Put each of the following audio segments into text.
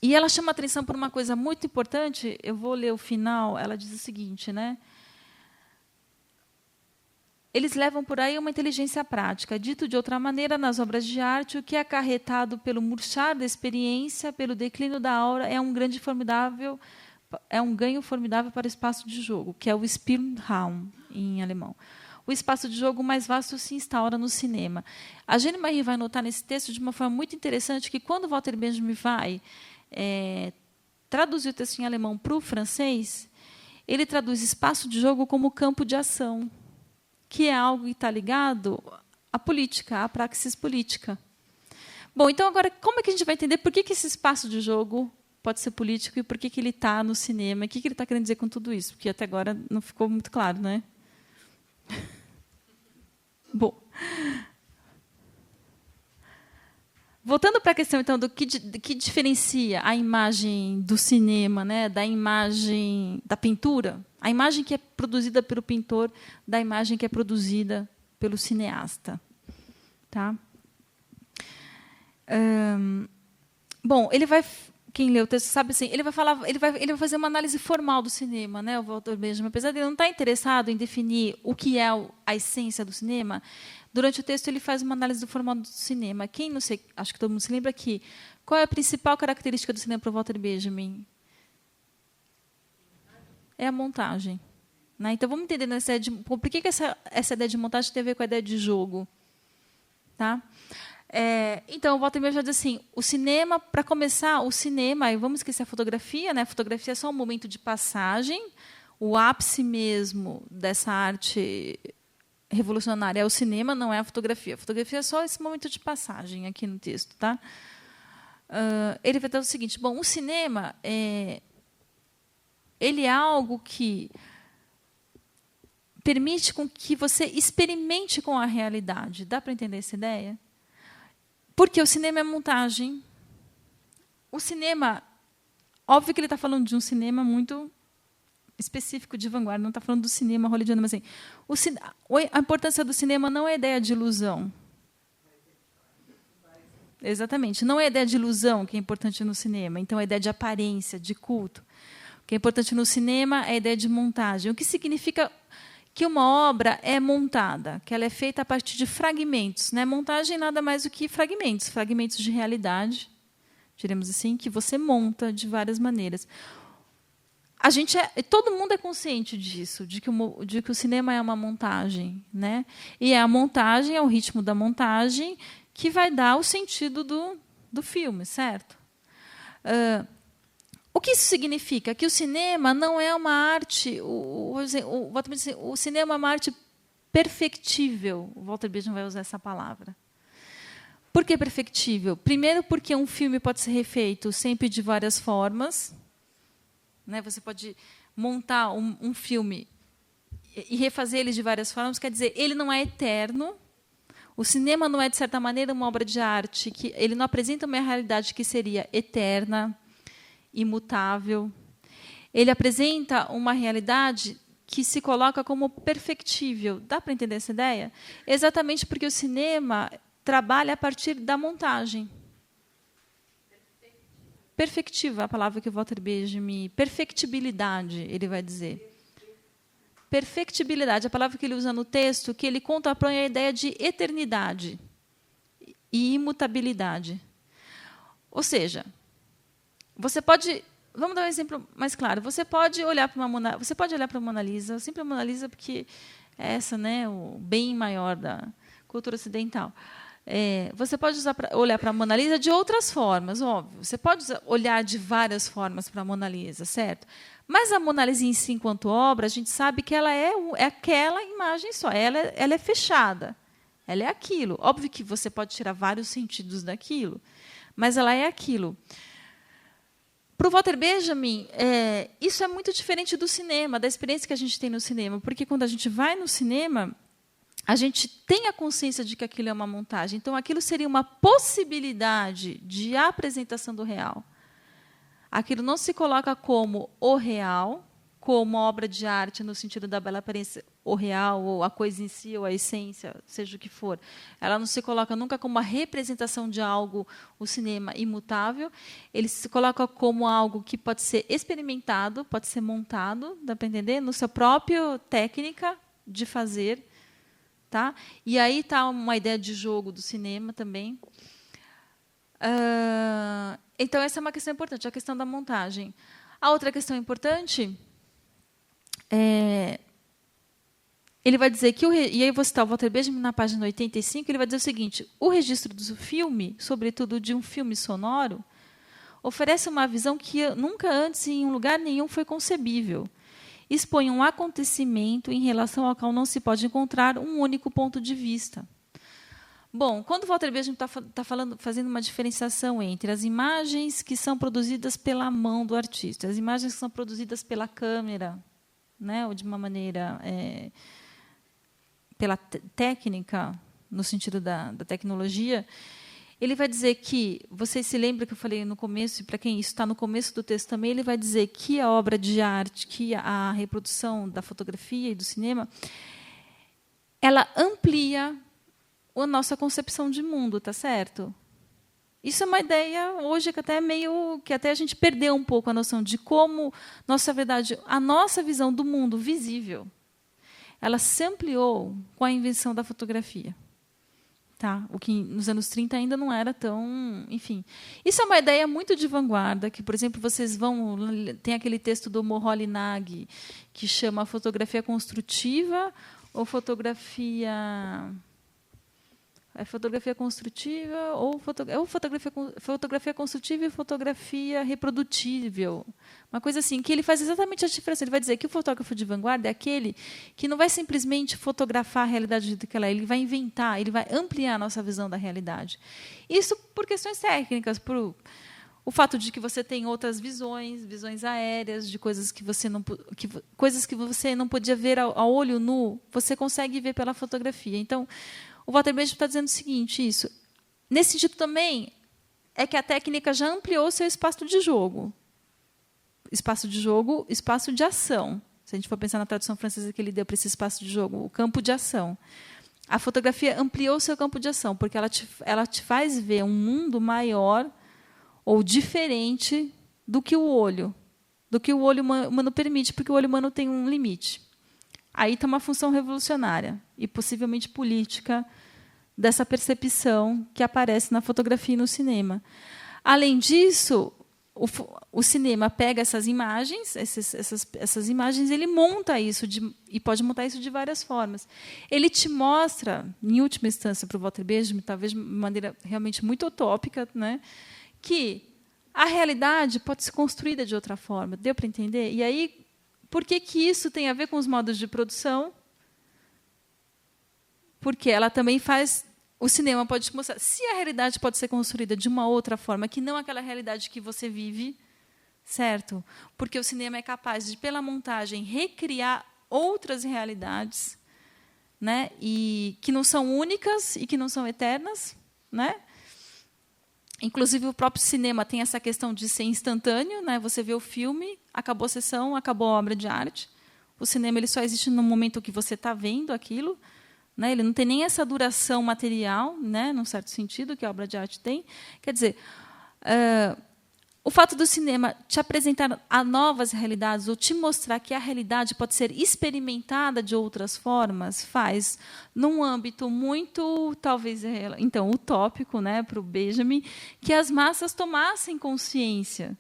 E ela chama atenção por uma coisa muito importante, eu vou ler o final, ela diz o seguinte, né? Eles levam por aí uma inteligência prática. Dito de outra maneira, nas obras de arte, o que é acarretado pelo murchar da experiência, pelo declínio da aura, é um ganho formidável para o espaço de jogo, que é o Spielraum, em alemão. O espaço de jogo mais vasto se instaura no cinema. A Jeanne Marie vai notar nesse texto, de uma forma muito interessante, que quando Walter Benjamin vai traduzir o texto em alemão para o francês, ele traduz espaço de jogo como campo de ação, que é algo que está ligado à política, à praxis política. Bom, então, agora, como é que a gente vai entender por que esse espaço de jogo pode ser político e por que ele está no cinema? O que ele está querendo dizer com tudo isso? Porque até agora não ficou muito claro, né? Bom, voltando para a questão então do que diferencia a imagem do cinema, né, da imagem da pintura, a imagem que é produzida pelo pintor, da imagem que é produzida pelo cineasta, tá? Bom, ele vai, quem lê o texto sabe assim, ele vai fazer uma análise formal do cinema, né, o Walter Benjamin, apesar de ele não estar interessado em definir o que é a essência do cinema. Durante o texto, ele faz uma análise do formato do cinema. Quem não sei, acho que todo mundo se lembra aqui. Qual é a principal característica do cinema para o Walter Benjamin? É a montagem. Né? Então, vamos entender nessa ideia por que essa ideia de montagem tem a ver com a ideia de jogo. Tá? Então, o Walter Benjamin já diz assim, o cinema, para começar, o cinema, e vamos esquecer a fotografia, né? A fotografia é só um momento de passagem, o ápice mesmo dessa arte revolucionária é o cinema, não é a fotografia. A fotografia é só esse momento de passagem aqui no texto. Tá? Ele vai dizer o seguinte, bom, o cinema ele é algo que permite com que você experimente com a realidade. Dá para entender essa ideia? Porque o cinema é montagem. O cinema, óbvio que ele está falando de um cinema muito específico de vanguarda, não está falando do cinema hollywoodiano, mas assim, a importância do cinema não é a ideia de ilusão. Exatamente, não é a ideia de ilusão que é importante no cinema, então é a ideia de aparência, de culto. O que é importante no cinema é a ideia de montagem. O que significa que uma obra é montada, que ela é feita a partir de fragmentos. Né? Montagem nada mais do que fragmentos, fragmentos de realidade, diremos assim, que você monta de várias maneiras. Todo mundo é consciente disso, de que o cinema é uma montagem, né? E a montagem é o ritmo da montagem que vai dar o sentido do filme, certo? O que isso significa? Que o cinema não é uma arte. O cinema é uma arte perfectível. O Walter Benjamin vai usar essa palavra. Por que perfectível? Primeiro, porque um filme pode ser refeito sempre de várias formas. Né? Você pode montar um filme e refazer ele de várias formas, quer dizer, ele não é eterno. O cinema não é, de certa maneira, uma obra de arte, que ele não apresenta uma realidade que seria eterna, imutável. Ele apresenta uma realidade que se coloca como perfectível. Dá para entender essa ideia? Exatamente porque o cinema trabalha a partir da montagem. Perfectiva, a palavra que o Walter Benjamin... Perfectibilidade, ele vai dizer. Perfectibilidade, a palavra que ele usa no texto, que ele contrapõe a ideia de eternidade e imutabilidade. Ou seja, você pode... Vamos dar um exemplo mais claro. Você pode olhar para a Mona Lisa, sempre a Mona Lisa, porque é essa, né, o bem maior da cultura ocidental. Você pode olhar para a Mona Lisa de outras formas, óbvio. Você pode olhar de várias formas para a Mona Lisa, certo? Mas a Mona Lisa em si, enquanto obra, a gente sabe que ela é aquela imagem só. Ela é fechada. Ela é aquilo. Óbvio que você pode tirar vários sentidos daquilo, mas ela é aquilo. Para o Walter Benjamin, isso é muito diferente do cinema, da experiência que a gente tem no cinema, porque quando a gente vai no cinema, a gente tem a consciência de que aquilo é uma montagem. Então, aquilo seria uma possibilidade de apresentação do real. Aquilo não se coloca como o real, como obra de arte, no sentido da bela aparência, o real, ou a coisa em si, ou a essência, seja o que for. Ela não se coloca nunca como uma representação de algo, o cinema imutável. Ele se coloca como algo que pode ser experimentado, pode ser montado, dá para entender? No seu próprio técnica de fazer. Tá? E aí está uma ideia de jogo do cinema também. Então, essa é uma questão importante, a questão da montagem. A outra questão importante ele vai dizer que e aí eu vou citar o Walter Benjamin na página 85, ele vai dizer o seguinte: o registro do filme, sobretudo de um filme sonoro, oferece uma visão que nunca antes em lugar nenhum foi concebível. Expõe um acontecimento em relação ao qual não se pode encontrar um único ponto de vista. Bom, quando o Walter Benjamin está fazendo uma diferenciação entre as imagens que são produzidas pela mão do artista, as imagens que são produzidas pela câmera, né, ou de uma maneira pela técnica, no sentido da tecnologia, ele vai dizer que, vocês se lembram que eu falei no começo, e para quem isso está no começo do texto também, ele vai dizer que a obra de arte, que a reprodução da fotografia e do cinema, ela amplia a nossa concepção de mundo, tá certo? Isso é uma ideia hoje que até a gente perdeu um pouco a noção de como a nossa visão do mundo visível, ela se ampliou com a invenção da fotografia. Tá? O que nos anos 30 ainda não era tão... Enfim. Isso é uma ideia muito de vanguarda, que, por exemplo, vocês tem aquele texto do Moholy Nagy, que chama fotografia construtiva ou fotografia... fotografia construtiva ou fotografia construtiva e fotografia reprodutível. Uma coisa assim, que ele faz exatamente a diferença. Ele vai dizer que o fotógrafo de vanguarda é aquele que não vai simplesmente fotografar a realidade do que ela é, ele vai inventar, ele vai ampliar a nossa visão da realidade. Isso por questões técnicas, por o fato de que você tem outras visões aéreas, de coisas que você não podia ver ao olho nu, você consegue ver pela fotografia. Então, o Walter Benjamin está dizendo o seguinte, isso. Nesse sentido também, é que a técnica já ampliou o seu espaço de jogo. Espaço de jogo, espaço de ação. Se a gente for pensar na tradução francesa que ele deu para esse espaço de jogo, o campo de ação. A fotografia ampliou o seu campo de ação, porque ela te faz ver um mundo maior ou diferente do que o olho humano permite, porque o olho humano tem um limite. Aí está uma função revolucionária e possivelmente política dessa percepção que aparece na fotografia e no cinema. Além disso, o cinema pega essas imagens, essas imagens, ele monta isso e pode montar isso de várias formas. Ele te mostra, em última instância, para o Walter Benjamin, talvez de maneira realmente muito utópica, né, que a realidade pode ser construída de outra forma. Deu para entender? E aí, por que isso tem a ver com os modos de produção? Porque ela também faz... O cinema pode te mostrar se a realidade pode ser construída de uma outra forma, que não aquela realidade que você vive, certo? Porque o cinema é capaz de, pela montagem, recriar outras realidades, né? E que não são únicas e que não são eternas, né? Inclusive, o próprio cinema tem essa questão de ser instantâneo, né? Você vê o filme, acabou a sessão, acabou a obra de arte. O cinema ele só existe no momento que você está vendo aquilo, né? Ele não tem nem essa duração material, né? Num certo sentido, que a obra de arte tem. Quer dizer, o fato do cinema te apresentar a novas realidades ou te mostrar que a realidade pode ser experimentada de outras formas, faz, num âmbito muito, talvez, então, utópico, né, para o Benjamin, que as massas tomassem consciência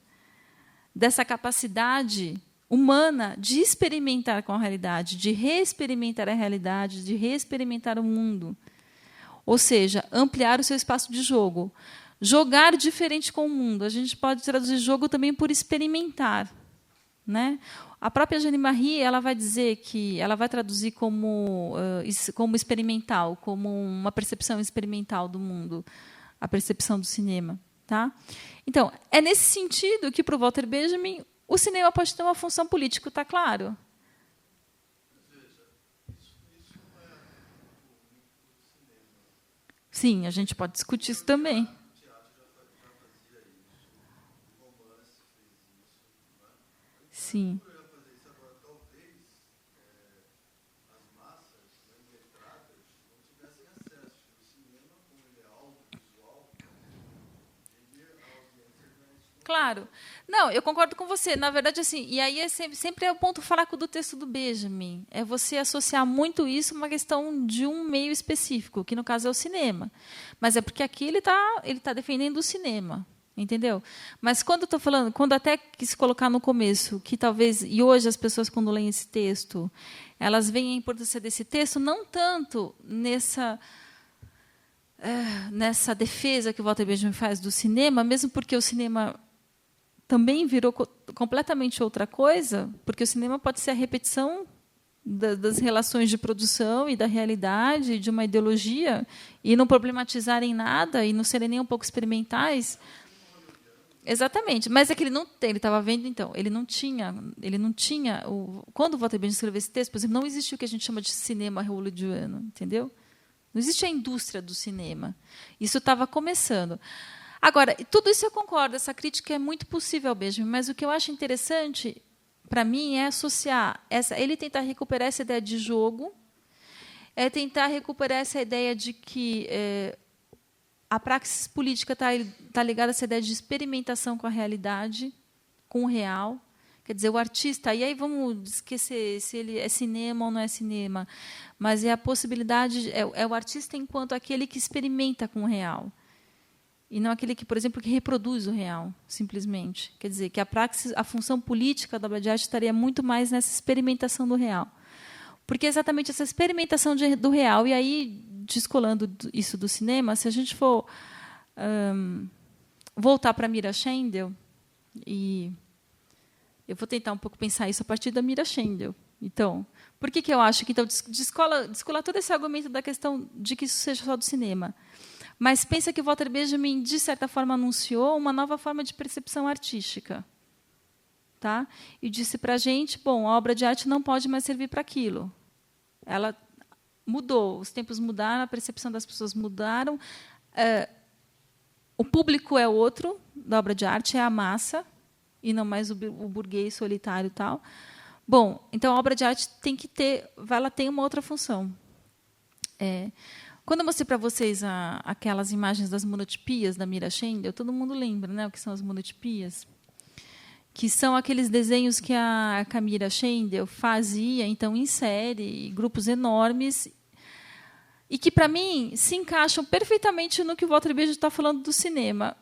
dessa capacidade humana de experimentar com a realidade, de reexperimentar a realidade, de reexperimentar o mundo. Ou seja, ampliar o seu espaço de jogo. Jogar diferente com o mundo. A gente pode traduzir jogo também por experimentar, né? A própria Jeanne Marie, ela vai dizer que ela vai traduzir como experimental, como uma percepção experimental do mundo, a percepção do cinema, tá? Então, é nesse sentido que, para o Walter Benjamin, o cinema pode ter uma função política, está claro? Sim, a gente pode discutir isso também. Sim. Claro. Não, eu concordo com você. Na verdade, assim, e aí sempre é o ponto fraco do texto do Benjamin. É você associar muito isso a uma questão de um meio específico, que no caso é o cinema. Mas é porque aqui ele tá defendendo o cinema. Entendeu? Mas quando eu estou falando, quando até quis colocar no começo, que talvez, e hoje as pessoas, quando leem esse texto, elas veem a importância desse texto não tanto nessa defesa que o Walter Benjamin faz do cinema, mesmo porque o cinema também virou completamente outra coisa, porque o cinema pode ser a repetição das relações de produção e da realidade, de uma ideologia, e não problematizarem nada, e não serem nem um pouco experimentais. Exatamente, mas é que ele estava vendo, então, ele não tinha quando o Walter Benjamin escreveu esse texto, por exemplo, não existia o que a gente chama de cinema hollywoodiano, entendeu? Não existe a indústria do cinema. Isso estava começando. Agora, tudo isso eu concordo, essa crítica é muito possível ao Benjamin, mas o que eu acho interessante, para mim, é associar ele tentar recuperar essa ideia de jogo, é tentar recuperar essa ideia de que a praxis política está ligada a essa ideia de experimentação com a realidade, com o real. Quer dizer, o artista, e aí vamos esquecer se ele é cinema ou não é cinema, mas é a possibilidade, é o artista enquanto aquele que experimenta com o real, e não aquele que, por exemplo, que reproduz o real, simplesmente. Quer dizer, que a função política da obra de arte estaria muito mais nessa experimentação do real. Porque é exatamente essa experimentação do real, e aí, descolando isso do cinema, se a gente for voltar para Mira Schendel, e eu vou tentar um pouco pensar isso a partir da Mira Schendel. Então, por que eu acho que descola todo esse argumento da questão de que isso seja só do cinema? Mas pensa que o Walter Benjamin, de certa forma, anunciou uma nova forma de percepção artística. Tá? E disse para a gente, bom, a obra de arte não pode mais servir para aquilo. Ela mudou, os tempos mudaram, a percepção das pessoas mudaram, o público é outro da obra de arte, é a massa, e não mais o burguês solitário e tal. Bom, então a obra de arte ela tem uma outra função. Quando eu mostrei para vocês aquelas imagens das monotipias da Mira Schendel, todo mundo lembra, né, o que são as monotipias? Que são aqueles desenhos que a Mira Schendel fazia, então, em série, grupos enormes, e que, para mim, se encaixam perfeitamente no que o Walter Benjamin está falando do cinema.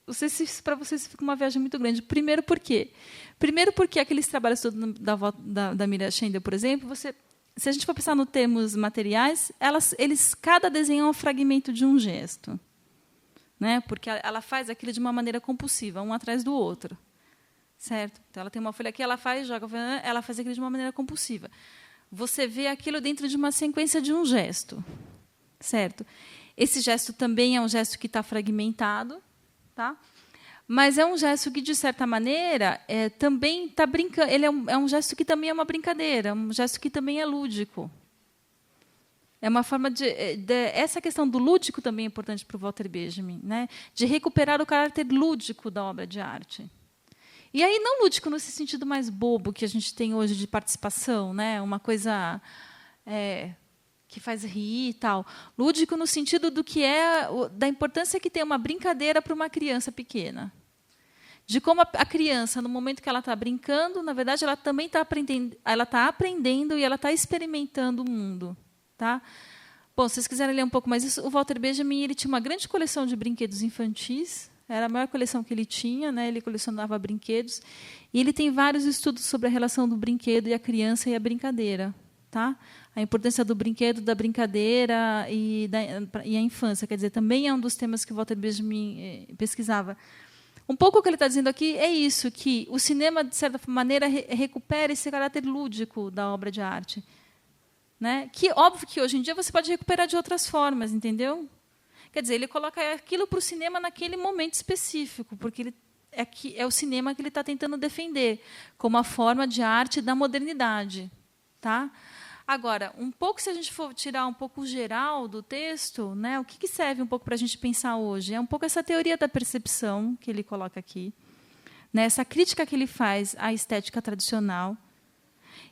Não sei se para vocês fica uma viagem muito grande. Primeiro, por quê? Primeiro, porque aqueles trabalhos todos da Mira Schendel, por exemplo, se a gente for pensar nos termos materiais, cada desenho é um fragmento de um gesto. Né? Porque ela faz aquilo de uma maneira compulsiva, um atrás do outro. Certo? Então, ela tem uma folha aqui, ela faz aquilo de uma maneira compulsiva. Você vê aquilo dentro de uma sequência de um gesto. Certo? Esse gesto também é um gesto que está fragmentado, tá? Mas é um gesto que, de certa maneira, também está brincando. Ele é um gesto que também é uma brincadeira, um gesto que também é lúdico. É uma forma essa questão do lúdico também é importante para o Walter Benjamin, né? De recuperar o caráter lúdico da obra de arte. E aí não lúdico nesse sentido mais bobo que a gente tem hoje de participação, né? Uma coisa que faz rir e tal. Lúdico no sentido da importância que tem uma brincadeira para uma criança pequena. De como a criança, no momento que ela está brincando, na verdade, ela também está aprendendo e ela está experimentando o mundo. Tá? Bom, se vocês quiserem ler um pouco mais isso, o Walter Benjamin tinha uma grande coleção de brinquedos infantis, era a maior coleção que ele tinha, né? Ele colecionava brinquedos, e ele tem vários estudos sobre a relação do brinquedo e a criança e a brincadeira. Tá? A importância do brinquedo, da brincadeira e a infância. Quer dizer, também é um dos temas que o Walter Benjamin pesquisava. Um pouco o que ele está dizendo aqui é isso, que o cinema, de certa maneira, recupera esse caráter lúdico da obra de arte. Né? Que, óbvio que, hoje em dia, você pode recuperar de outras formas, entendeu? Quer dizer, ele coloca aquilo para o cinema naquele momento específico, porque é o cinema que ele está tentando defender, como a forma de arte da modernidade. Tá? Agora, se a gente for tirar um pouco o geral do texto, né, o que serve um pouco para a gente pensar hoje? É um pouco essa teoria da percepção que ele coloca aqui, né, essa crítica que ele faz à estética tradicional,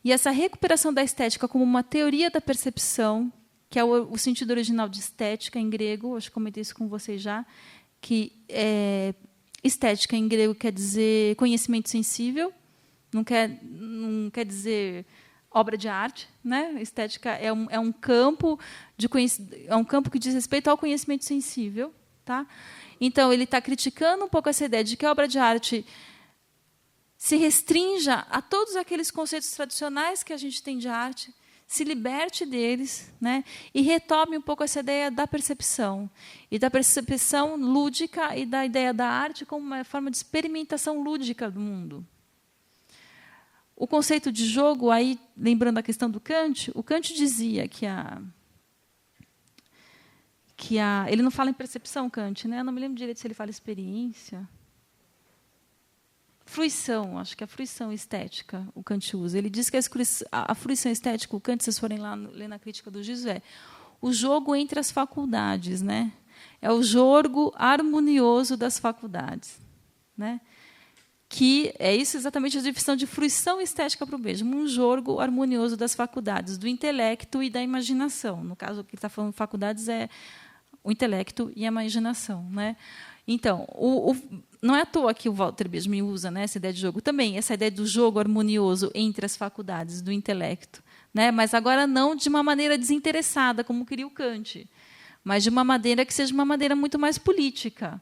e essa recuperação da estética como uma teoria da percepção, que é o sentido original de estética em grego, acho que comentei isso com vocês já, que Estética, em grego, quer dizer conhecimento sensível, não quer dizer obra de arte, né? Estética é um campo que diz respeito ao conhecimento sensível, tá? Então ele está criticando um pouco essa ideia de que a obra de arte se restrinja a todos aqueles conceitos tradicionais que a gente tem de arte, se liberte deles, né? E retome um pouco essa ideia da percepção e da percepção lúdica e da ideia da arte como uma forma de experimentação lúdica do mundo. O conceito de jogo, aí, lembrando a questão do Kant, o Kant dizia que ele não fala em percepção, Kant, né? Eu não me lembro direito se ele fala experiência. Fruição, acho que é a fruição estética o Kant usa. Ele diz que a fruição estética, o Kant, se vocês forem lá ler na crítica do Giso, é o jogo entre as faculdades, né? É o jogo harmonioso das faculdades, né? Que é isso exatamente a definição de fruição estética para o Benjamin, um jogo harmonioso das faculdades, do intelecto e da imaginação. No caso, o que ele está falando de faculdades é o intelecto e a imaginação, né? Então, não é à toa que o Walter Benjamin usa, né, essa ideia de jogo também, essa ideia do jogo harmonioso entre as faculdades, do intelecto, né? Mas agora não de uma maneira desinteressada, como queria o Kant, mas de uma maneira que seja uma maneira muito mais política,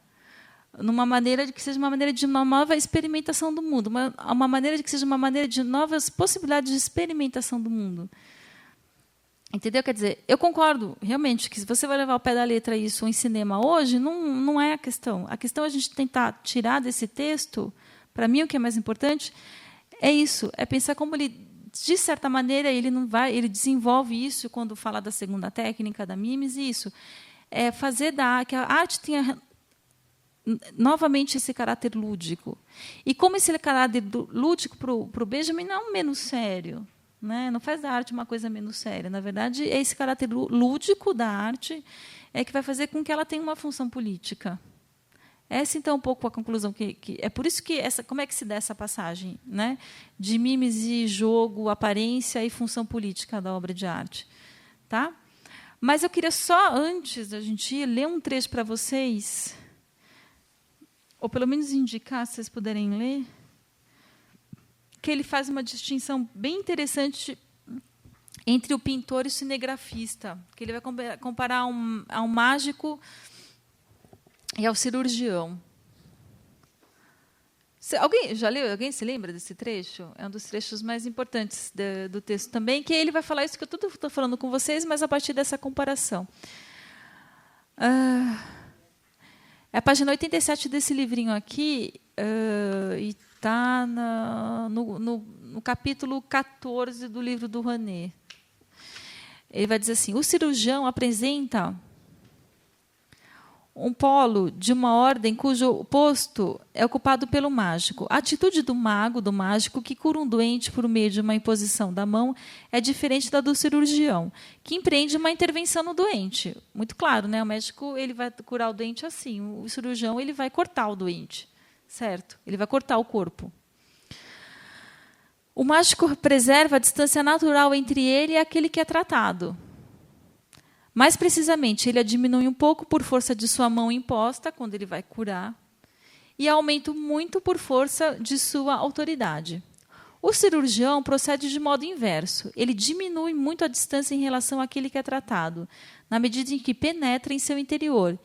numa maneira que seja uma maneira de uma nova experimentação do mundo, uma maneira de que seja uma maneira de novas possibilidades de experimentação do mundo. Entendeu? Quer dizer, eu concordo realmente que se você vai levar ao pé da letra isso em cinema hoje, não é a questão. A questão é a gente tentar tirar desse texto, para mim o que é mais importante é isso, é pensar como ele, de certa maneira, ele desenvolve isso quando fala da segunda técnica, da mimes, isso. É fazer que a arte tenha novamente esse caráter lúdico. E como esse caráter lúdico para o Benjamin não é menos sério, né? Não faz da arte uma coisa menos séria. Na verdade, é esse caráter lúdico da arte que vai fazer com que ela tenha uma função política. Essa, então, é um pouco a conclusão. É por isso que como é que se dá essa passagem, né? De mimese, jogo, aparência e função política da obra de arte. Tá? Mas eu queria só, antes da gente ir, ler um trecho para vocês, ou pelo menos indicar, se vocês puderem ler, que ele faz uma distinção bem interessante entre o pintor e o cinegrafista, que ele vai comparar ao mágico e ao cirurgião. Alguém já leu? Alguém se lembra desse trecho? É um dos trechos mais importantes do texto também, que ele vai falar isso que eu estou falando com vocês, mas a partir dessa comparação. É a página 87 desse livrinho aqui, e está no capítulo 14 do livro do René. Ele vai dizer assim: o cirurgião apresenta um polo de uma ordem cujo posto é ocupado pelo mágico. A atitude do mágico, que cura um doente por meio de uma imposição da mão, é diferente da do cirurgião, que empreende uma intervenção no doente. Muito claro, né? O médico ele vai curar o doente assim, o cirurgião ele vai cortar o doente, certo? Ele vai cortar o corpo. O mágico preserva a distância natural entre ele e aquele que é tratado. Mais precisamente, ele a diminui um pouco por força de sua mão imposta, quando ele vai curar, e aumenta muito por força de sua autoridade. O cirurgião procede de modo inverso. Ele diminui muito a distância em relação àquele que é tratado, na medida em que penetra em seu interior,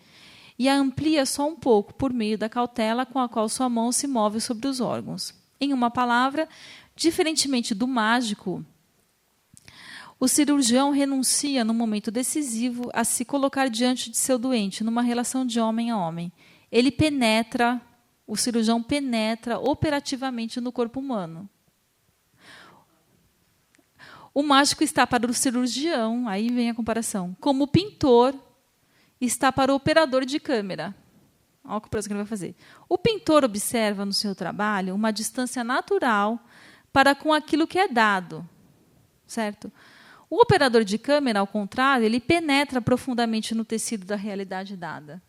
e a amplia só um pouco por meio da cautela com a qual sua mão se move sobre os órgãos. Em uma palavra, diferentemente do mágico, o cirurgião renuncia, no momento decisivo, a se colocar diante de seu doente, numa relação de homem a homem. O cirurgião penetra operativamente no corpo humano. O mágico está para o cirurgião, aí vem a comparação, como o pintor está para o operador de câmera. Olha a comparação que ele vai fazer. O pintor observa no seu trabalho uma distância natural para com aquilo que é dado, certo? O operador de câmera, ao contrário, ele penetra profundamente no tecido da realidade dada.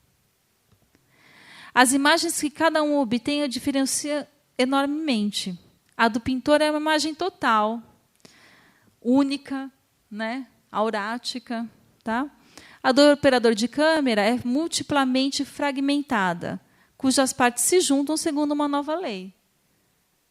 As imagens que cada um obtém a diferencia enormemente. A do pintor é uma imagem total, única, né? Aurática. Tá? A do operador de câmera é multiplamente fragmentada, cujas partes se juntam segundo uma nova lei.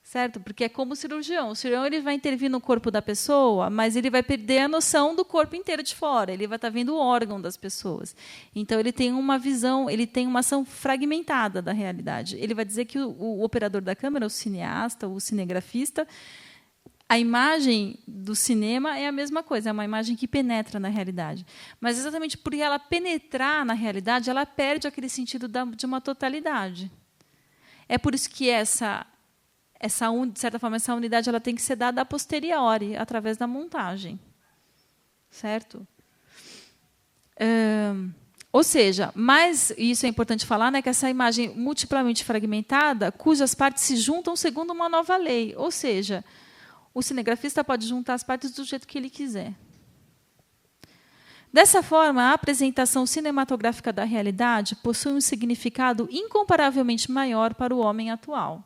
Certo? Porque é como o cirurgião. O cirurgião ele vai intervir no corpo da pessoa, mas ele vai perder a noção do corpo inteiro de fora. Ele vai estar vendo o órgão das pessoas. Então, ele tem uma visão, ele tem uma ação fragmentada da realidade. Ele vai dizer que o operador da câmera, o cineasta, o cinegrafista, a imagem do cinema é a mesma coisa, é uma imagem que penetra na realidade. Mas, exatamente por ela penetrar na realidade, ela perde aquele sentido de uma totalidade. É por isso que de certa forma, essa unidade ela tem que ser dada a posteriori, através da montagem. Certo? Ou seja, mas isso é importante falar, né, que essa imagem multiplamente fragmentada, cujas partes se juntam segundo uma nova lei. Ou seja, o cinegrafista pode juntar as partes do jeito que ele quiser. Dessa forma, a apresentação cinematográfica da realidade possui um significado incomparavelmente maior para o homem atual,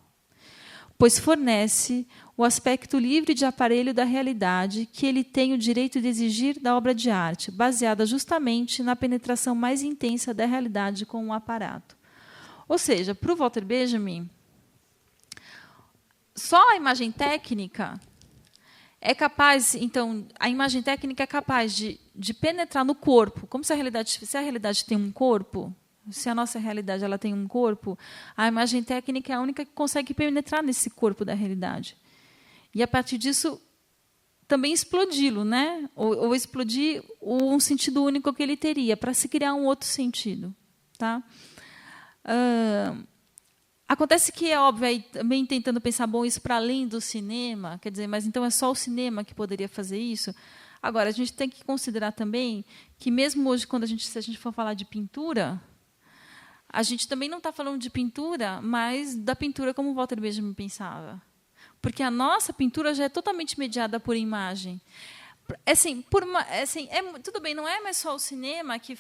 pois fornece o aspecto livre de aparelho da realidade que ele tem o direito de exigir da obra de arte, baseada justamente na penetração mais intensa da realidade com o aparato. Ou seja, para o Walter Benjamin, só a imagem técnica é capaz, então, a imagem técnica é capaz de penetrar no corpo, como se a realidade tem um corpo. Se a nossa realidade ela tem um corpo, a imagem técnica é a única que consegue penetrar nesse corpo da realidade. E, a partir disso, também explodi-lo, né? Ou explodir um sentido único que ele teria, para se criar um outro sentido. Tá? Acontece que, é óbvio, aí, também tentando pensar, bom, isso para além do cinema, quer dizer, mas então é só o cinema que poderia fazer isso? Agora, a gente tem que considerar também que, mesmo hoje, se a gente for falar de pintura, a gente também não está falando de pintura, mas da pintura como Walter Benjamin pensava. Porque a nossa pintura já é totalmente mediada por imagem. Assim, tudo bem, não é mais só o cinema que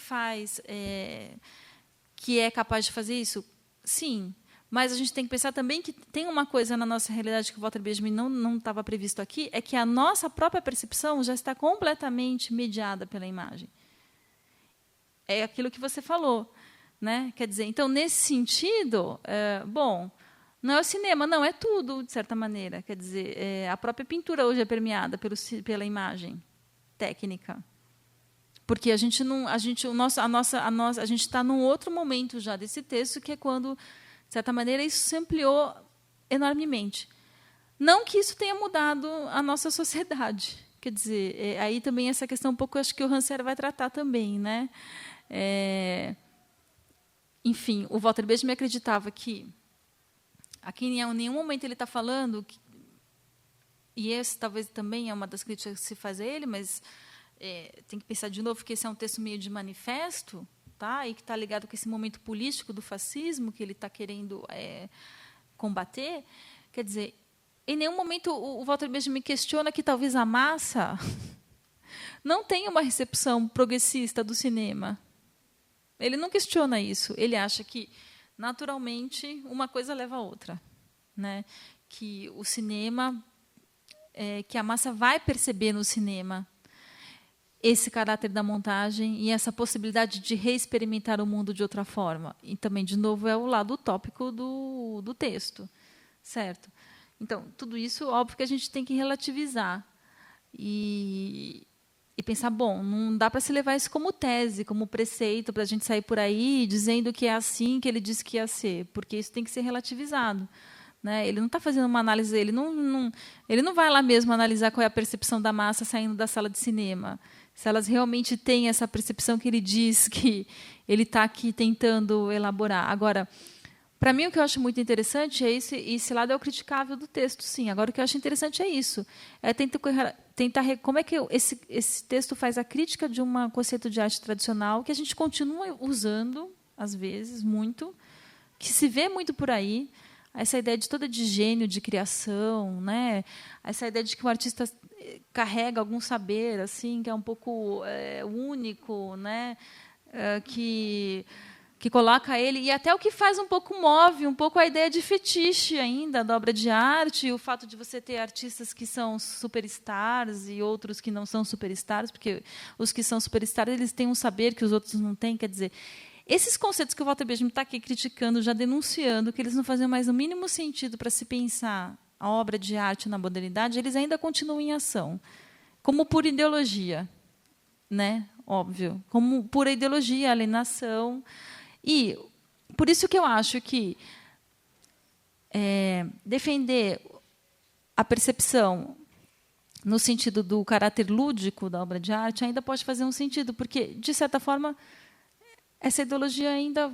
que é capaz de fazer isso? Sim, mas a gente tem que pensar também que tem uma coisa na nossa realidade que o Walter Benjamin não estava previsto aqui, é que a nossa própria percepção já está completamente mediada pela imagem. É aquilo que você falou. Né? Quer dizer, então, nesse sentido, bom, não é o cinema, não, é tudo, de certa maneira. Quer dizer, a própria pintura hoje é permeada pela imagem técnica. Porque a gente está num outro momento já desse texto, que é quando, de certa maneira, isso se ampliou enormemente. Não que isso tenha mudado a nossa sociedade. Quer dizer, aí também essa questão um pouco, acho que o Rancière vai tratar também, né? Enfim, o Walter Benjamin acreditava que, aqui em nenhum momento ele está falando, e esse talvez também é uma das críticas que se faz a ele, mas tem que pensar de novo que esse é um texto meio de manifesto, tá? E que está ligado com esse momento político do fascismo que ele está querendo combater. Quer dizer, em nenhum momento o Walter Benjamin questiona que talvez a massa não tenha uma recepção progressista do cinema. Ele não questiona isso. Ele acha que, naturalmente, uma coisa leva a outra. Né? Que o cinema, que a massa vai perceber no cinema esse caráter da montagem e essa possibilidade de reexperimentar o mundo de outra forma. E também, de novo, é o lado utópico do texto. Certo? Então, tudo isso, óbvio que a gente tem que relativizar. E pensar, bom, não dá para se levar isso como tese, como preceito, para a gente sair por aí dizendo que é assim que ele disse que ia ser, porque isso tem que ser relativizado. Né? Ele não está fazendo uma análise, ele não vai lá mesmo analisar qual é a percepção da massa saindo da sala de cinema. Se elas realmente têm essa percepção que ele diz que ele está aqui tentando elaborar. Agora, para mim, o que eu acho muito interessante é esse lado é o criticável do texto, sim. Agora, o que eu acho interessante é isso. É tentar como é que esse texto faz a crítica de um conceito de arte tradicional que a gente continua usando, às vezes, muito, que se vê muito por aí, essa ideia de gênio, de criação, né? Essa ideia de que o artista carrega algum saber, assim, que é um pouco único, né? Que coloca ele, e até o que faz move um pouco a ideia de fetiche ainda da obra de arte, o fato de você ter artistas que são superstars e outros que não são superstars, porque os que são superstars eles têm um saber que os outros não têm, quer dizer, esses conceitos que o Walter Benjamin está aqui criticando, já denunciando, que eles não faziam mais o mínimo sentido para se pensar a obra de arte na modernidade, eles ainda continuam em ação, como pura ideologia, né? Óbvio, como pura ideologia, alienação. E por isso que eu acho que defender a percepção no sentido do caráter lúdico da obra de arte ainda pode fazer um sentido, porque, de certa forma, essa ideologia ainda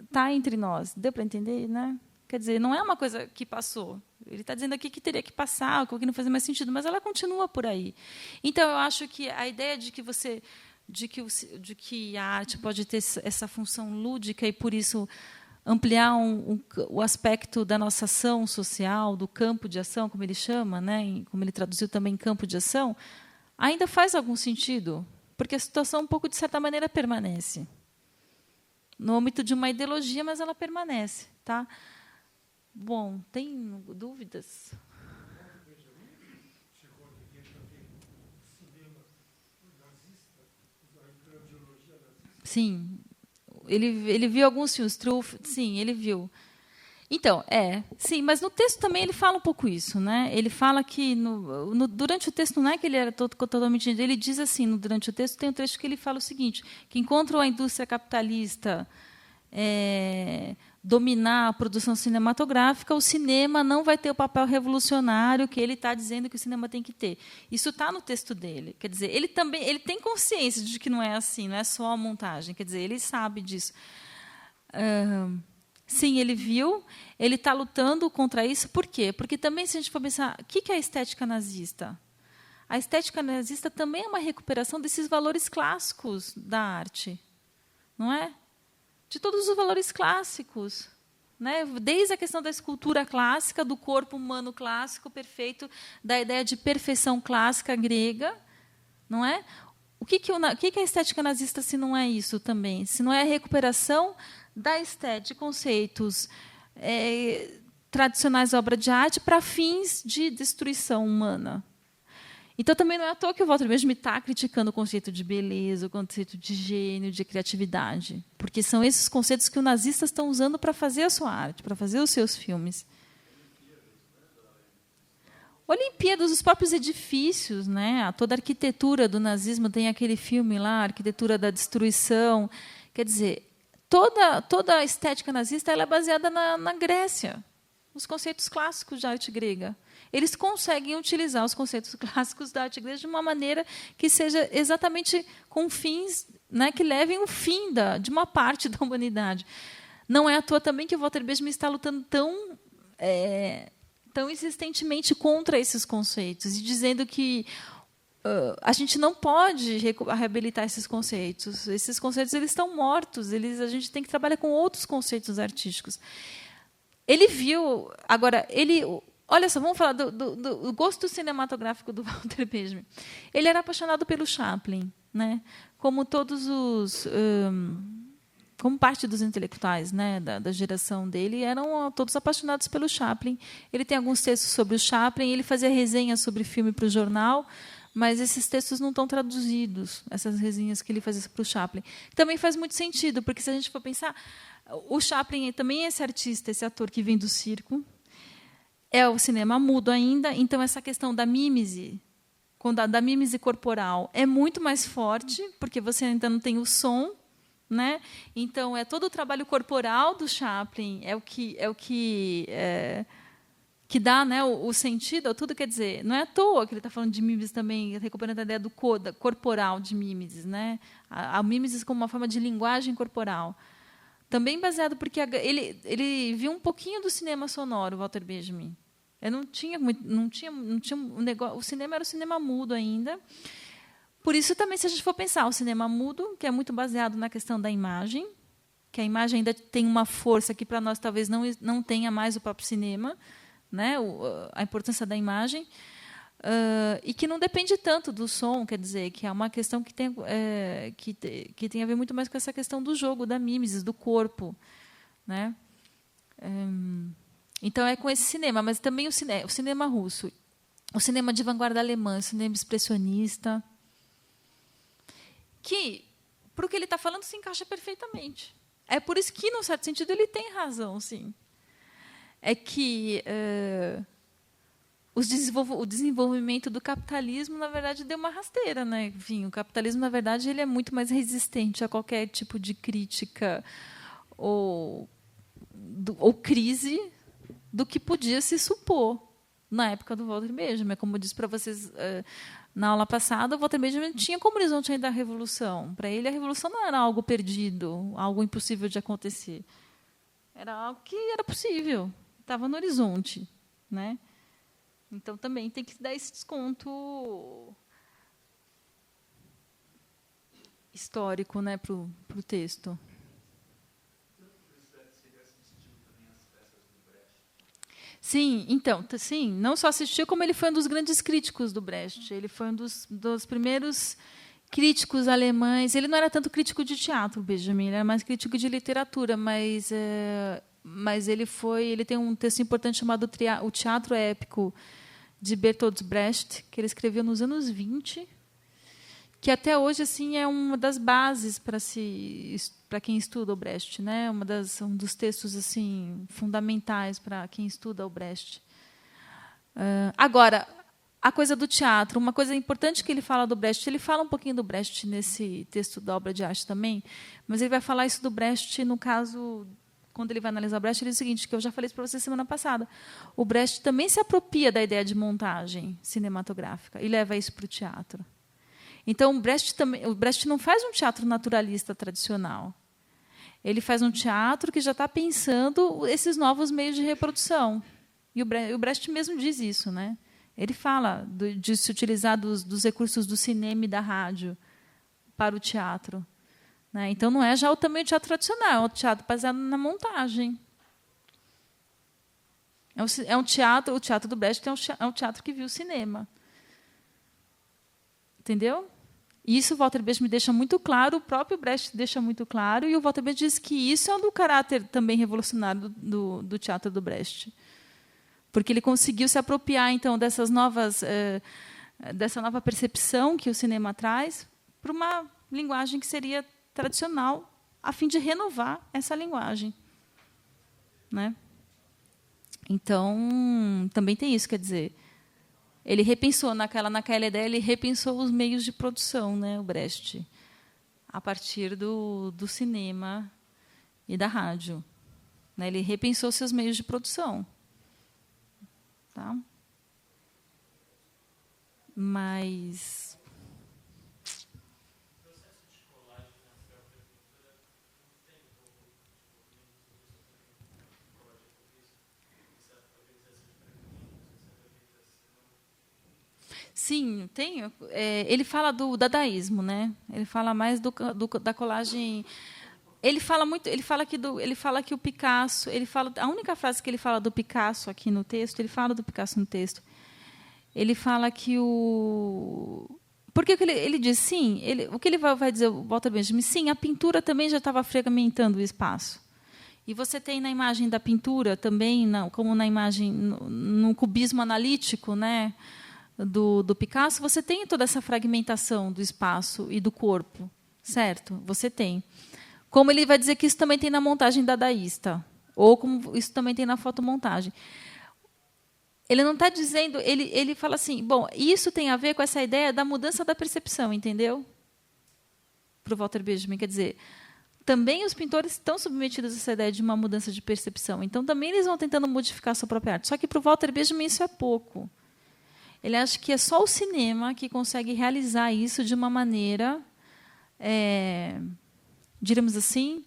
está entre nós. Deu para entender, né? Quer dizer, não é uma coisa que passou. Ele está dizendo aqui que teria que passar, que não fazia mais sentido, mas ela continua por aí. Então, eu acho que a ideia de que a arte pode ter essa função lúdica e, por isso, ampliar o aspecto da nossa ação social, do campo de ação, como ele chama, né? Como ele traduziu também campo de ação, ainda faz algum sentido, porque a situação, um pouco, de certa maneira, permanece. No âmbito de uma ideologia, mas ela permanece. Tá? Bom, tem dúvidas? Sim. Ele viu alguns filmes, Truth, sim, ele viu. Então, sim, mas no texto também ele fala um pouco isso, né? Ele fala que durante o texto não é que ele era totalmente, ele diz assim, durante o texto tem um trecho que ele fala o seguinte, que enquanto a indústria capitalista dominar a produção cinematográfica, o cinema não vai ter o papel revolucionário que ele está dizendo que o cinema tem que ter. Isso está no texto dele. Quer dizer, ele tem consciência de que não é assim, não é só a montagem. Quer dizer, ele sabe disso. Sim, ele viu, ele está lutando contra isso. Por quê? Porque também, se a gente for pensar, o que é a estética nazista? A estética nazista também é uma recuperação desses valores clássicos da arte, não é? De todos os valores clássicos, né? Desde a questão da escultura clássica, do corpo humano clássico perfeito, da ideia de perfeição clássica grega, não é? O que é a estética nazista se não é isso também? Se não é a recuperação da estética, de conceitos tradicionais da obra de arte para fins de destruição humana. Então, também não é à toa que o Walter Benjamin está criticando o conceito de beleza, o conceito de gênio, de criatividade, porque são esses conceitos que os nazistas estão usando para fazer a sua arte, para fazer os seus filmes. Olimpíadas, os próprios edifícios, né? Toda a arquitetura do nazismo tem aquele filme lá, a arquitetura da destruição. Quer dizer, toda a estética nazista ela é baseada na Grécia, nos conceitos clássicos de arte grega. Eles conseguem utilizar os conceitos clássicos da arte grega de uma maneira que seja exatamente com fins, né, que levem o fim de uma parte da humanidade. Não é à toa também que o Walter Benjamin está lutando tão insistentemente contra esses conceitos e dizendo que a gente não pode reabilitar esses conceitos. Esses conceitos eles estão mortos. A gente tem que trabalhar com outros conceitos artísticos. Ele viu... Agora, olha só, vamos falar do gosto cinematográfico do Walter Benjamin. Ele era apaixonado pelo Chaplin, né? Como todos os... como parte dos intelectuais, né, da geração dele, eram todos apaixonados pelo Chaplin. Ele tem alguns textos sobre o Chaplin, ele fazia resenhas sobre filme para o jornal, mas esses textos não estão traduzidos, essas resenhas que ele fazia para o Chaplin. Também faz muito sentido, porque, se a gente for pensar, o Chaplin também é esse artista, esse ator que vem do circo, é o cinema mudo ainda, então essa questão da mímese, da mímese corporal, é muito mais forte, porque você ainda não tem o som, né? Então, todo o trabalho corporal do Chaplin é o que dá, né, o sentido a tudo. Quer dizer, não é à toa que ele está falando de mímesis também, recuperando a ideia do corporal de mímesis, né? A mímesis como uma forma de linguagem corporal. Também baseado porque ele viu um pouquinho do cinema sonoro, Walter Benjamin. Não tinha um negócio, o cinema era o cinema mudo ainda. Por isso, também, se a gente for pensar, o cinema mudo, que é muito baseado na questão da imagem, que a imagem ainda tem uma força que, para nós, talvez não tenha mais o próprio cinema, né? A importância da imagem, e que não depende tanto do som, quer dizer, que é uma questão que tem a ver muito mais com essa questão do jogo, da mimesis, do corpo, né? Então, é com esse cinema, mas também o cinema russo, o cinema de vanguarda alemã, o cinema expressionista, que para o que ele está falando, se encaixa perfeitamente. É por isso que, num certo sentido, ele tem razão, sim. É que o desenvolvimento do capitalismo, na verdade, deu uma rasteira, né? Enfim, o capitalismo, na verdade, ele é muito mais resistente a qualquer tipo de crítica ou crise do que podia se supor na época do Walter Benjamin. Como eu disse para vocês na aula passada, o Walter Benjamin tinha como horizonte ainda a revolução. Para ele, a revolução não era algo perdido, algo impossível de acontecer. Era algo que era possível, estava no horizonte, né? Então, também tem que dar esse desconto histórico, né, para o texto. Sim, então, sim, não só assistiu, como ele foi um dos grandes críticos do Brecht. Ele foi um dos primeiros críticos alemães. Ele não era tanto crítico de teatro, Benjamin, ele era mais crítico de literatura, mas ele tem um texto importante chamado O Teatro Épico, de Bertolt Brecht, que ele escreveu nos anos 20, que até hoje assim é uma das bases para quem estuda o Brecht, né? Um dos textos assim fundamentais para quem estuda o Brecht. Agora, a coisa do teatro, uma coisa importante que ele fala do Brecht, ele fala um pouquinho do Brecht nesse texto da obra de arte também, mas ele vai falar isso do Brecht no caso, quando ele vai analisar o Brecht, ele diz o seguinte, que eu já falei isso para você semana passada. O Brecht também se apropria da ideia de montagem cinematográfica e leva isso para o teatro. Então, o Brecht não faz um teatro naturalista tradicional. Ele faz um teatro que já está pensando esses novos meios de reprodução. E o Brecht mesmo diz isso, né? Ele fala de se utilizar dos recursos do cinema e da rádio para o teatro. Né? Então, não é já também o teatro tradicional, é um teatro baseado na montagem. É um teatro, o teatro do Brecht é um teatro que viu o cinema. Entendeu? Isso o Walter Benjamin deixa muito claro, o próprio Brecht deixa muito claro, e o Walter Benjamin diz que isso é um do caráter também revolucionário do teatro do Brecht. Porque ele conseguiu se apropriar, então, dessa nova percepção que o cinema traz para uma linguagem que seria tradicional, a fim de renovar essa linguagem. Né? Então, também tem isso, quer dizer, ele repensou naquela ideia, ele repensou os meios de produção, né, o Brecht, a partir do cinema e da rádio. Né? Ele repensou seus meios de produção. Tá? Mas sim, tem. Ele fala do dadaísmo, né? Ele fala mais da colagem. Ele fala que o Picasso, a única frase que ele fala do Picasso aqui no texto, ele fala do Picasso no texto. Ele fala que porque ele diz, sim, o que ele vai dizer, o Walter Benjamin, sim, a pintura também já estava fragmentando o espaço. E você tem na imagem da pintura também, como na imagem, no cubismo analítico, né, do Picasso, você tem toda essa fragmentação do espaço e do corpo, certo? Você tem. Como ele vai dizer que isso também tem na montagem dadaísta, ou como isso também tem na fotomontagem. Ele não está dizendo, ele fala assim, bom, isso tem a ver com essa ideia da mudança da percepção, entendeu? Para o Walter Benjamin, quer dizer, também os pintores estão submetidos a essa ideia de uma mudança de percepção. Então, também eles vão tentando modificar a sua própria arte. Só que, para o Walter Benjamin, isso é pouco. Ele acha que é só o cinema que consegue realizar isso de uma maneira, diríamos assim,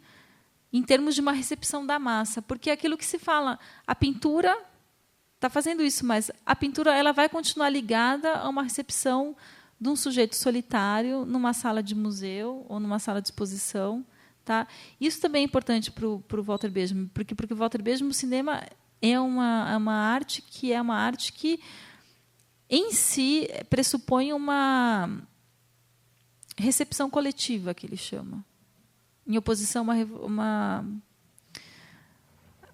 em termos de uma recepção da massa. Porque é aquilo que se fala, a pintura está fazendo isso, mas a pintura ela vai continuar ligada a uma recepção de um sujeito solitário numa sala de museu ou numa sala de exposição. Tá? Isso também é importante para o Walter Benjamin, porque o Walter Benjamin, o cinema é uma arte que, em si, pressupõe uma recepção coletiva, que ele chama, em oposição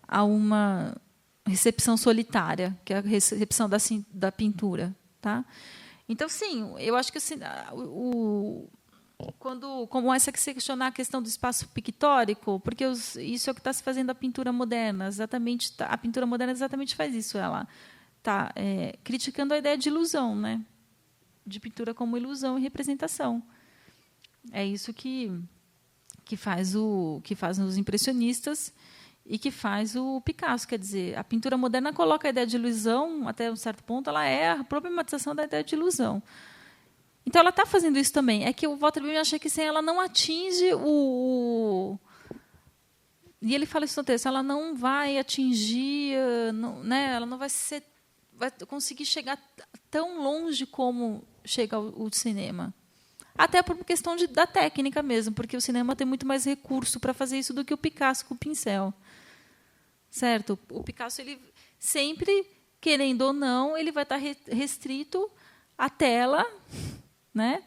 a uma recepção solitária, que é a recepção da pintura. Tá? Então, sim, eu acho que assim, como essa que você questionar a questão do espaço pictórico, porque isso é o que está se fazendo a pintura moderna. Exatamente, a pintura moderna exatamente faz isso. Ela está criticando a ideia de ilusão, né? De pintura como ilusão e representação. É isso que faz os impressionistas e que faz o Picasso. Quer dizer, a pintura moderna coloca a ideia de ilusão, até um certo ponto, ela é a problematização da ideia de ilusão. Então, ela está fazendo isso também. É que o Walter Benjamin acha que ela não atinge o... E ele fala isso no texto, ela não vai atingir, né, ela não vai conseguir chegar tão longe como chega o cinema. Até por questão da técnica mesmo, porque o cinema tem muito mais recurso para fazer isso do que o Picasso com o pincel. Certo? O Picasso, ele sempre, querendo ou não, ele vai estar restrito à tela, né?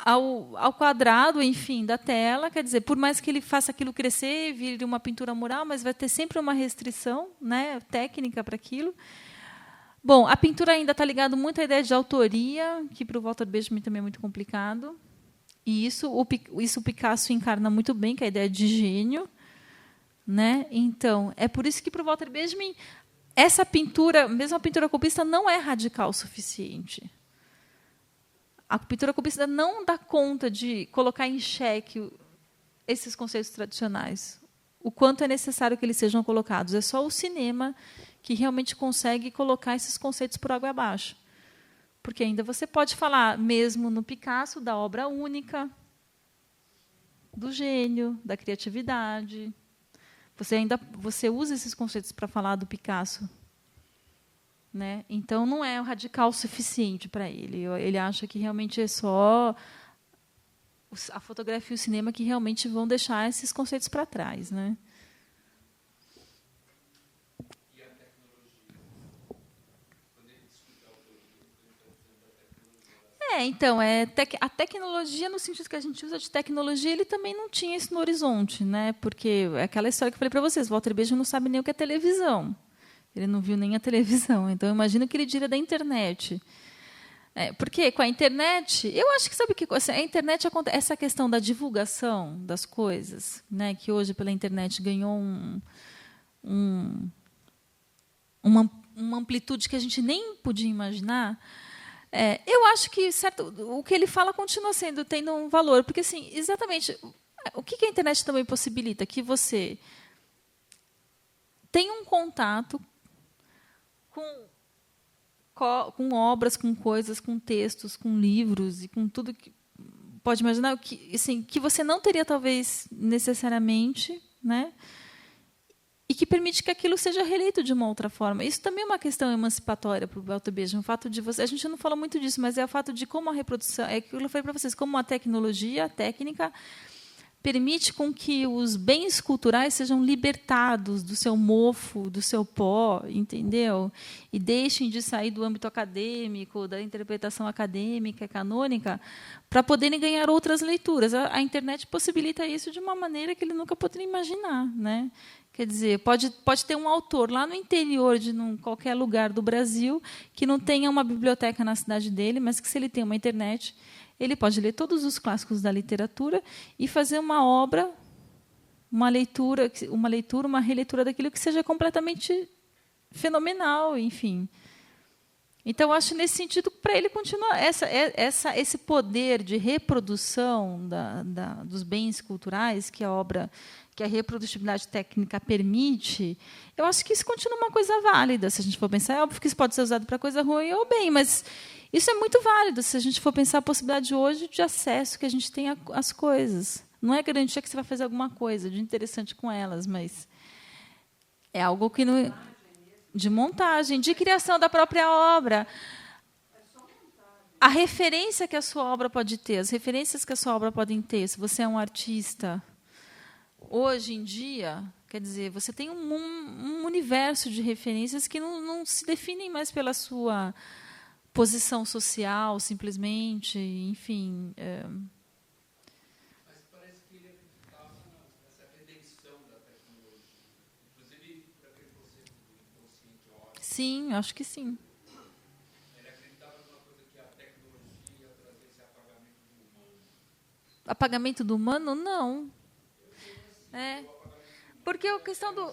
Ao quadrado, enfim, da tela. Quer dizer, por mais que ele faça aquilo crescer, vire uma pintura mural, mas vai ter sempre uma restrição, né, técnica para aquilo. Bom, a pintura ainda está ligada muito à ideia de autoria, que para o Walter Benjamin também é muito complicado. E isso o Picasso encarna muito bem, que é a ideia de gênio. Né? Então, é por isso que para o Walter Benjamin, essa pintura, mesmo a pintura cubista, não é radical o suficiente. A pintura cubista não dá conta de colocar em xeque esses conceitos tradicionais. O quanto é necessário que eles sejam colocados. É só o cinema que realmente consegue colocar esses conceitos por água abaixo. Porque ainda você pode falar, mesmo no Picasso, da obra única, do gênio, da criatividade. Você usa esses conceitos para falar do Picasso. Né? Então, não é radical o suficiente para ele. Ele acha que realmente é só a fotografia e o cinema que realmente vão deixar esses conceitos para trás. Né? Então, a tecnologia, no sentido que a gente usa de tecnologia, ele também não tinha isso no horizonte, né? Porque é aquela história que eu falei para vocês, Walter Benjamin não sabe nem o que é televisão. Ele não viu nem a televisão. Então, eu imagino que ele diria da internet. Porque com a internet, eu acho que, sabe o que a internet, essa questão da divulgação das coisas, né? Que hoje, pela internet, ganhou uma amplitude que a gente nem podia imaginar. Eu acho que o que ele fala continua tendo um valor, porque assim, exatamente o que a internet também possibilita? Que você tenha um contato com obras, com coisas, com textos, com livros e com tudo que pode imaginar, que você não teria talvez necessariamente, né? E que permite que aquilo seja releito de uma outra forma. Isso também é uma questão emancipatória para o Walter Benjamin. O fato de a gente não fala muito disso, mas é o fato de como a reprodução, é aquilo que eu falei para vocês, como a tecnologia, a técnica permite com que os bens culturais sejam libertados do seu mofo, do seu pó, entendeu? E deixem de sair do âmbito acadêmico, da interpretação acadêmica, canônica, para poderem ganhar outras leituras. A internet possibilita isso de uma maneira que ele nunca poderia imaginar, né? Quer dizer, pode ter um autor lá no interior de qualquer lugar do Brasil que não tenha uma biblioteca na cidade dele, mas que, se ele tem uma internet, ele pode ler todos os clássicos da literatura e fazer uma obra, uma releitura daquilo que seja completamente fenomenal, enfim. Então, acho nesse sentido, para ele continuar esse poder de reprodução dos bens culturais que a reprodutibilidade técnica permite, eu acho que isso continua uma coisa válida. Se a gente for pensar, é óbvio que isso pode ser usado para coisa ruim ou bem, mas isso é muito válido se a gente for pensar a possibilidade hoje de acesso que a gente tem às coisas. Não é garantia que você vai fazer alguma coisa de interessante com elas, mas é algo que não... De montagem, de criação da própria obra. A referência que a sua obra pode ter, as referências que a sua obra podem ter, se você é um artista, hoje em dia, quer dizer, você tem um universo de referências que não se definem mais pela sua posição social, simplesmente, enfim. Mas parece que ele acreditava nessa redenção da tecnologia, inclusive para aquele conceito do inconsciente ótimo. Sim, acho que sim. Ele acreditava numa coisa que a tecnologia ia trazer esse apagamento do Apagamento do humano? Não. Porque a questão do...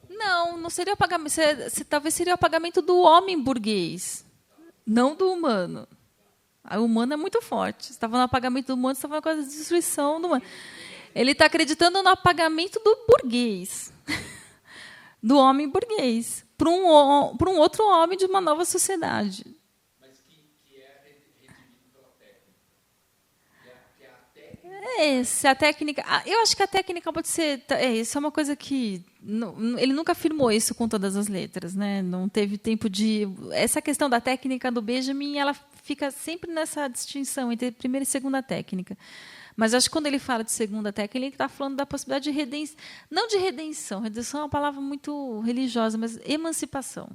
Não seria o apagamento. Talvez seria o apagamento do homem burguês, não do humano. O humano é muito forte. Você está falando do apagamento do humano, você está falando com a destruição do humano. Ele está acreditando no apagamento do burguês, do homem burguês, para um outro homem de uma nova sociedade. Mas que é redigido pela técnica. Se a técnica... eu acho que a técnica pode ser... isso é uma coisa que... ele nunca afirmou isso com todas as letras, né? Não teve tempo de... Essa questão da técnica do Benjamin, ela fica sempre nessa distinção entre primeira e segunda técnica. Mas acho que quando ele fala de segunda técnica, ele está falando da possibilidade de redenção. Não de redenção. Redenção é uma palavra muito religiosa, mas emancipação.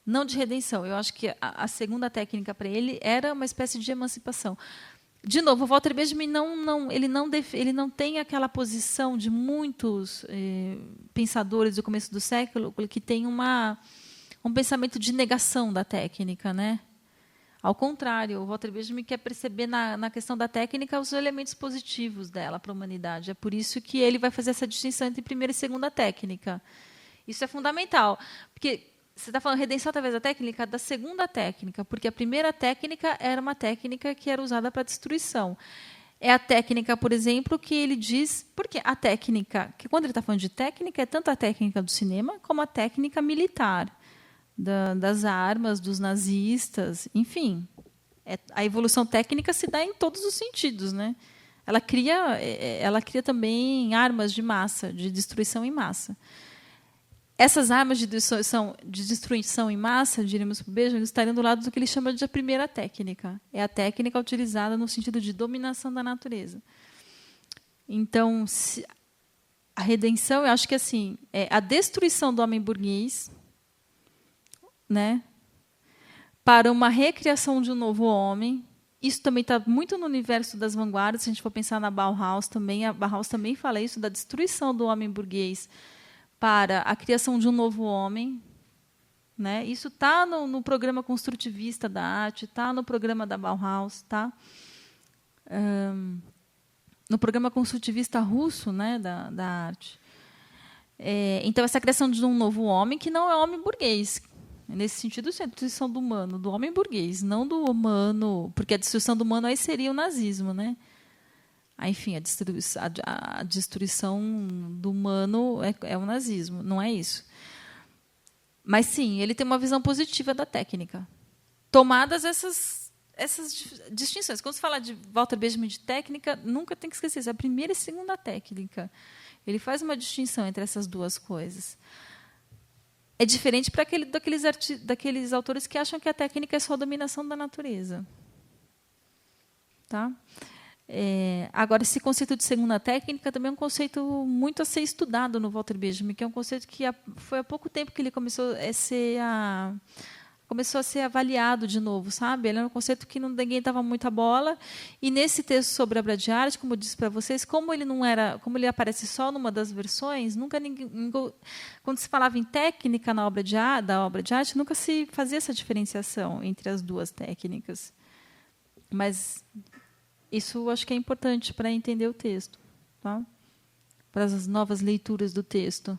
Não de redenção. Eu acho que a segunda técnica para ele era uma espécie de emancipação. De novo, o Walter Benjamin ele não tem aquela posição de muitos pensadores do começo do século que tem um pensamento de negação da técnica, né? Ao contrário, o Walter Benjamin quer perceber na questão da técnica os elementos positivos dela para a humanidade. É por isso que ele vai fazer essa distinção entre primeira e segunda técnica. Isso é fundamental, porque você está falando redenção através da técnica da segunda técnica, porque a primeira técnica era uma técnica que era usada para destruição. É a técnica, por exemplo, que ele diz... Porque a técnica... que quando ele está falando de técnica, é tanto a técnica do cinema como a técnica militar, das armas, dos nazistas, enfim. A evolução técnica se dá em todos os sentidos, né? Ela cria também armas de massa, de destruição em massa. Essas armas de destruição em massa, diríamos para o Benjamin, estariam do lado do que ele chama de a primeira técnica. É a técnica utilizada no sentido de dominação da natureza. Então, a redenção, eu acho que assim, é a destruição do homem burguês, né, para uma recriação de um novo homem. Isso também está muito no universo das vanguardas. Se a gente for pensar na Bauhaus também, a Bauhaus também fala isso, da destruição do homem burguês para a criação de um novo homem, né? Isso está no programa construtivista da arte, está no programa da Bauhaus, tá? No programa construtivista russo, né, da arte. Então, essa criação de um novo homem que não é homem burguês. Nesse sentido, isso é a destruição do humano, do homem burguês, não do humano, porque a destruição do humano aí seria o nazismo, né? Enfim, a destruição do humano é o nazismo, não é isso. Mas, sim, ele tem uma visão positiva da técnica. Tomadas essas distinções. Quando se fala de Walter Benjamin de técnica, nunca tem que esquecer isso. É a primeira e segunda técnica. Ele faz uma distinção entre essas duas coisas. É diferente para daqueles autores que acham que a técnica é só a dominação da natureza. Tá? Agora, esse conceito de segunda técnica também é um conceito muito a ser estudado no Walter Benjamin, que é um conceito que foi há pouco tempo que ele começou a ser avaliado de novo, sabe? Ele era um conceito que ninguém dava muita bola. E nesse texto sobre a obra de arte, como eu disse para vocês, como ele aparece só numa das versões, quando se falava em técnica da obra de arte, nunca se fazia essa diferenciação entre as duas técnicas. Mas isso acho que é importante para entender o texto, tá? Para as novas leituras do texto.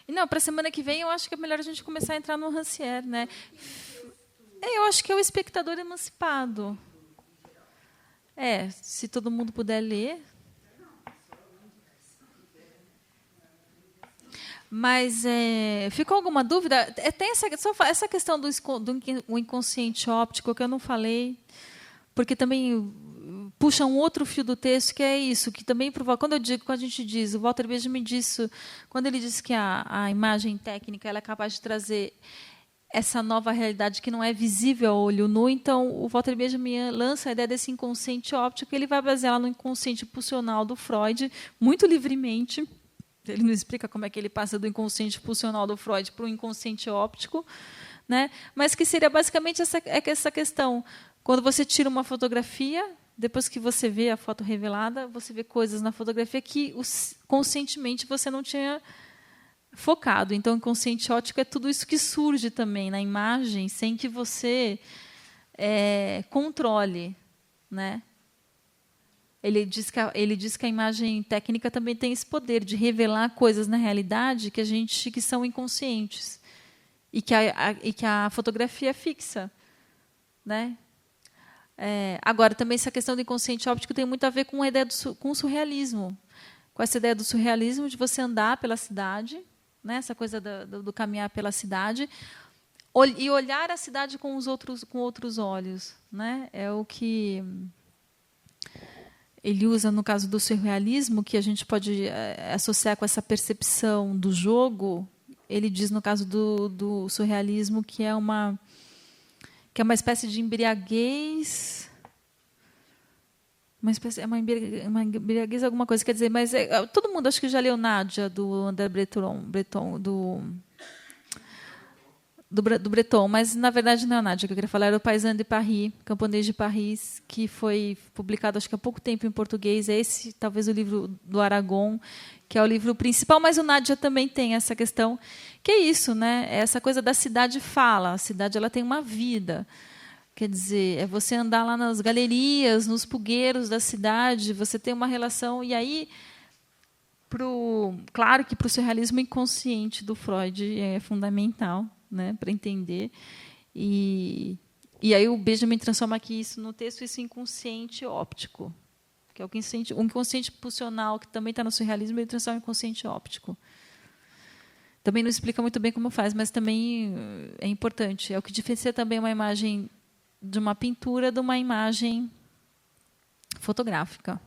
Não, para a semana que vem, eu acho que é melhor a gente começar a entrar no Rancière, né? Eu acho que é o espectador emancipado. Se todo mundo puder ler. Mas ficou alguma dúvida? Tem essa questão do inconsciente óptico que eu não falei, porque também puxa um outro fio do texto, que é isso, que também provoca. Quando a gente diz, o Walter Benjamin disse, quando ele diz que a imagem técnica ela é capaz de trazer essa nova realidade que não é visível ao olho nu, então o Walter Benjamin lança a ideia desse inconsciente óptico, ele vai basear no inconsciente pulsional do Freud, muito livremente. Ele não explica como é que ele passa do inconsciente pulsional do Freud para o inconsciente óptico, né? Mas que seria basicamente essa questão. Quando você tira uma fotografia, depois que você vê a foto revelada, você vê coisas na fotografia que conscientemente você não tinha focado. Então, o inconsciente óptico é tudo isso que surge também na imagem, sem que você controle, né? Ele diz que a imagem técnica também tem esse poder de revelar coisas na realidade que são inconscientes e que a fotografia fixa, né? Agora, também essa questão do inconsciente óptico tem muito a ver com a ideia com o surrealismo, com essa ideia do surrealismo de você andar pela cidade, né? Essa coisa do caminhar pela cidade e olhar a cidade com outros olhos, né? É o que ele usa no caso do surrealismo, que a gente pode associar com essa percepção do jogo. Ele diz no caso do surrealismo que é uma espécie de embriaguez, uma embriaguez alguma coisa, quer dizer, mas todo mundo acho que já leu Nádia, do André Breton, do Breton, mas na verdade não é a Nádia que eu queria falar, era o Paysan de Paris, Camponês de Paris, que foi publicado acho que há pouco tempo em português. É esse talvez o livro do Aragon, que é o livro principal, mas o Nádia também tem essa questão, que é isso, né? Essa coisa da cidade fala, a cidade ela tem uma vida. Quer dizer, é você andar lá nas galerias, nos pugueiros da cidade, você tem uma relação, e aí claro que para o surrealismo inconsciente do Freud é fundamental, né, para entender. E aí o Benjamin transforma aqui isso no texto, isso em inconsciente óptico, que é o inconsciente pulsional, que também está no surrealismo, ele transforma em inconsciente óptico. Também não explica muito bem como faz, mas também é importante. É o que diferencia também uma imagem de uma pintura de uma imagem fotográfica.